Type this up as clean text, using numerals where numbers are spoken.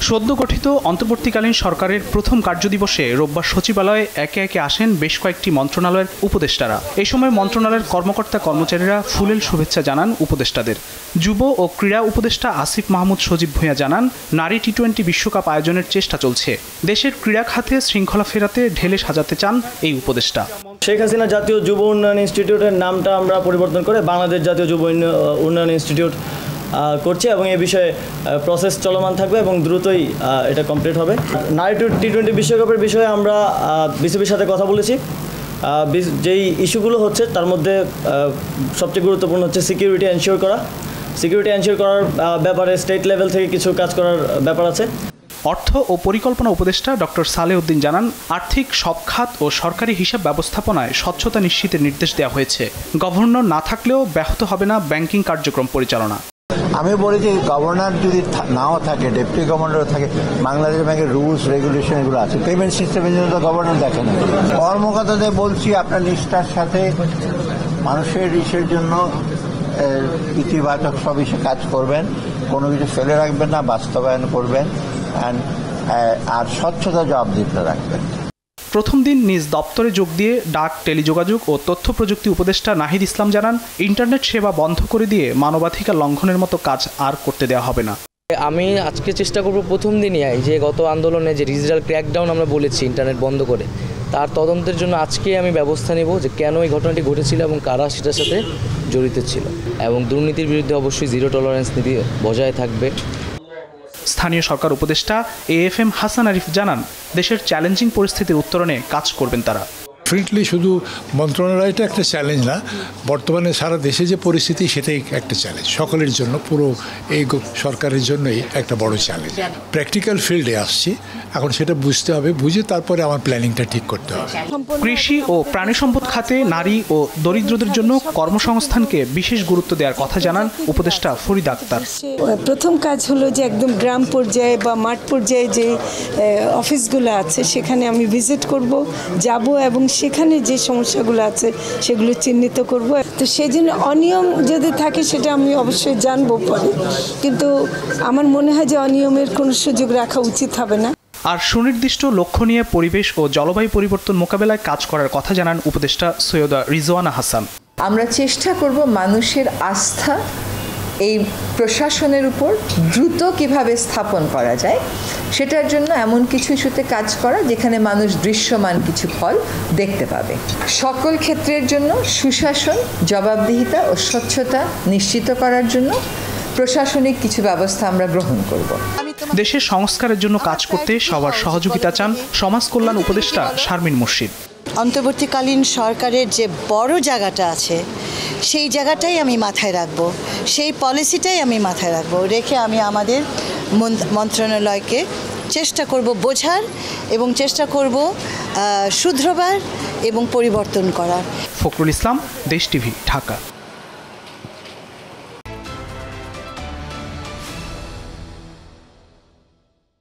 সদ্য গঠিত অন্তর্বর্তীকালীন সরকারের প্রথম কার্যদিবসে রোববার সচিবালয়ে একে একে আসেন বেশ কয়েকটি মন্ত্রণালয়ের উপদেষ্টারা। এই সময় মন্ত্রণালয়ের কর্মকর্তা কর্মচারীরা ফুলেল শুভেচ্ছা জানান উপদেষ্টাদের। যুব ও ক্রীড়া উপদেষ্টা আসিফ মাহমুদ সজীব ভূঁইয়া জানান, নারী টি-20 বিশ্বকাপ আয়োজনের চেষ্টা চলছে। দেশের ক্রীড়া খাতে শৃঙ্খলা ফেরাতে ঢেলে সাজাতে চান এই উপদেষ্টা। শেখ হাসিনা জাতীয় যুব উন্নয়ন ইনস্টিটিউটের নামটা আমরা পরিবর্তন করে বাংলাদেশ জাতীয় যুব উন্নয়ন ইনস্টিটিউট করছে এবং এই বিষয়ে প্রসেস চলমান থাকবে এবং দ্রুতই এটা কমপ্লিট হবে। নারী টি-20 বিশ্বকাপের বিষয়ে আমরা বিসিবির সাথে কথা বলেছি। যেই ইস্যুগুলো হচ্ছে তার মধ্যে সবচেয়ে গুরুত্বপূর্ণ হচ্ছে সিকিউরিটি এনশিওর করার ব্যাপারে স্টেট লেভেল থেকে কিছু কাজ করার ব্যাপার আছে। অর্থ ও পরিকল্পনা উপদেষ্টা ডক্টর সালেউদ্দিন জানান, আর্থিক সব খাত ও সরকারি হিসাব ব্যবস্থাপনায় স্বচ্ছতা নিশ্চিতের নির্দেশ দেওয়া হয়েছে। গভর্নর না থাকলেও ব্যাহত হবে না ব্যাংকিং কার্যক্রম পরিচালনা। আমি বলেছি, গভর্নর যদি নাও থাকে, ডেপুটি গভর্নর থাকে, বাংলাদেশ ব্যাংকের রুলস রেগুলেশন এগুলো আছে। পেমেন্ট সিস্টেমের জন্য তো গভর্নর দেখে না। কর্মকর্তাদের বলছি, আপনার নিষ্ঠার সাথে মানুষের ইসের জন্য ইতিবাচক সব ইসে কাজ করবেন, কোনো কিছু ফেলে রাখবেন না, বাস্তবায়ন করবেন আর স্বচ্ছতা জবাবদিহিতা রাখবেন। প্রথম দিন নিজ দপ্তরে যোগ দিয়ে ডাক, টেলিযোগাযোগ ও তথ্য প্রযুক্তি উপদেষ্টা নাহিদ ইসলাম জানান, ইন্টারনেট সেবা বন্ধ করে দিয়ে মানবাধিকার লঙ্ঘনের মতো কাজ আর করতে দেওয়া হবে না। আমি আজকে চেষ্টা করব প্রথম দিনই যে গত আন্দোলনে যে ডিজিটাল ক্র্যাকডাউন আমরা বলেছি ইন্টারনেট বন্ধ করে, তার তদন্তের জন্য আজকে আমি ব্যবস্থা নেব যে কেন এই ঘটনাটি ঘটেছিল এবং কারা সেটার সাথে জড়িত ছিল, এবং দুর্নীতির বিরুদ্ধে অবশ্যই জিরো টলারেন্স নীতি বজায় থাকবে। স্থানীয় সরকার উপদেষ্টা AFM হাসান আরিফ জানান, দেশের চ্যালেঞ্জিং পরিস্থিতির উত্তরণে কাজ করবেন তারা। ফ্রিডলি শুধু মন্ত্রণালয়টা একটা চ্যালেঞ্জ না, বর্তমানে সারা দেশে যে পরিস্থিতি সেটাই একটা চ্যালেঞ্জ সকলের জন্য, পুরো এই সরকারের জন্যই একটা বড় চ্যালেঞ্জ। প্র্যাকটিক্যাল ফিল্ডে আসছি, এখন সেটা বুঝতে হবে, বুঝে তারপরে আমার প্ল্যানিংটা ঠিক করতে হবে। কৃষি ও প্রাণী সম্পদ খাতে নারী ও দরিদ্রদের জন্য কর্মসংস্থানকে বিশেষ গুরুত্ব দেওয়ার কথা জানান উপদেষ্টা ফরিদা আক্তার। প্রথম কাজ হলো যে একদম গ্রাম পর্যায়ে বা মাঠ পর্যায়ে যে অফিসগুলো আছে সেখানে আমি ভিজিট করব, যাব এবং সেখানে যে সমস্যাগুলো আছে সেগুলো চিহ্নিত করব। তো সেজন্য অনিয়ম যদি থাকে সেটা আমি অবশ্যই জানবো পরে, কিন্তু আমার মনে হয় যে অনিয়মের কোনো সুযোগ রাখা উচিত হবে না। আর সুনির্দিষ্ট লক্ষ্য নিয়ে পরিবেশ ও জলবায়ু পরিবর্তন মোকাবেলায় কাজ করার কথা জানান উপদেষ্টা সৈয়দা রিজওয়ানা হাসান। আমরা চেষ্টা করব মানুষের আস্থা এই প্রশাসনের উপর দ্রুত কিভাবে স্থাপন করা যায় সেটার জন্য এমন কিছু ইস্যুতে কাজ করা যেখানে মানুষ দৃশ্যমান কিছু ফল দেখতে পাবে। সকল ক্ষেত্রের জন্য সুশাসন, জবাবদিহিতা ও স্বচ্ছতা নিশ্চিত করার জন্য প্রশাসনিক কিছু ব্যবস্থা আমরা গ্রহণ করব। দেশের সংস্কারের জন্য কাজ করতে সবার সহযোগিতা চান সমাজ কল্যাণ উপদেষ্টা শারমিন মুর্শিদ। অন্তর্বর্তীকালীন সরকারের যে বড় জায়গাটা আছে সেই জায়গাটাই আমি মাথায় রাখব, সেই পলিসিটাই আমি মাথায় রাখব, রেখে আমি আমাদের মন্ত্রণালয়কে চেষ্টা করব বোঝার এবং চেষ্টা করব শুধরাবার এবং পরিবর্তন করার। ফখরুল ইসলাম, দেশ টিভি, ঢাকা।